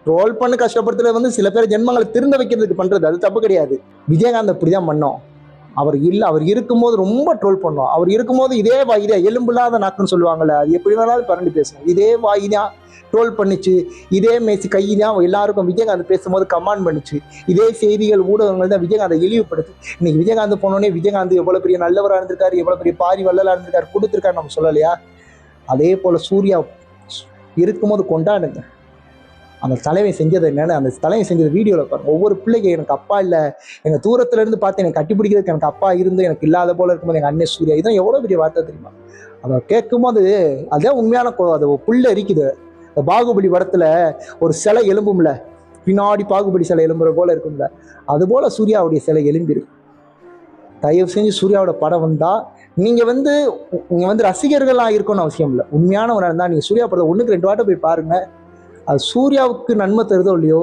Role பண்ணி கஷ்டப்படுத்துறது வந்து சில பேர் ஜென்மங்களை திருந்த வைக்கிறதுக்கு பண்றது, அது தப்பு கிடையாது. விஜயகாந்த் அப்படிதான் பண்ணோம். அவர் இருக்கும்போது ரொம்ப ட்ரோல் பண்ணோம். அவர் இருக்கும்போது இதே வாய் தான், எலும்பு இல்லாத நாக்குன்னு சொல்லுவாங்கல்ல, அது எப்படி வேணாலும் பரண்டு பேசணும். இதே வாய் தான் ட்ரோல் பண்ணிச்சு. இதே மேசி கை தான் எல்லாருக்கும் விஜயகாந்த் பேசும்போது கமாண்ட் பண்ணிச்சு. இதே செய்திகள் ஊடகங்கள் தான் விஜயகாந்தை இழிவுபடுத்து. இன்னைக்கு விஜயகாந்த் போனோடனே விஜயகாந்த் எவ்வளவு பெரிய நல்லவராக இருந்திருக்காரு, எவ்வளவு பெரிய பாரி வள்ளலா இருந்திருக்காரு, கொடுத்துருக்காரு நம்ம சொல்லலையா? அதே போல சூர்யா இருக்கும்போது கொண்டாடுங்க. அந்த தலைவன் செஞ்சது என்னன்னு, அந்த தலைவன் செஞ்சது வீடியோவில் பாருங்க. ஒவ்வொரு பிள்ளைக்கு எனக்கு அப்பா இல்லை, எங்கள் தூரத்துல இருந்து பார்த்து எனக்கு கட்டி பிடிக்கிறதுக்கு எனக்கு அப்பா இருந்து எனக்கு இல்லாத போல இருக்கும்போது எங்கள் அண்ணன் சூர்யா, இதான் எவ்வளோ பெரிய வார்த்தை தெரியுமா? அதை கேட்கும்போது அதுதான் உண்மையான அது புள்ள இருக்குது. இந்த பாகுபலி படத்துல ஒரு சிலை எலும்பும்ல, பின்னாடி பாகுபலி சிலை எலும்புற போல இருக்கும்ல, அது போல சூர்யாவுடைய சிலை எலும்பிருக்கு. தயவு செஞ்சு சூர்யாவோட படம் வந்தா நீங்க வந்து ரசிகர்களாக இருக்கணும்னு அவசியம் இல்லை. உண்மையானவராக இருந்தால் நீங்க சூர்யா படத்தை 1க்கு 2 வாட்டை போய் பாருங்க. அது சூர்யாவுக்கு நன்மை தருதோ இல்லையோ,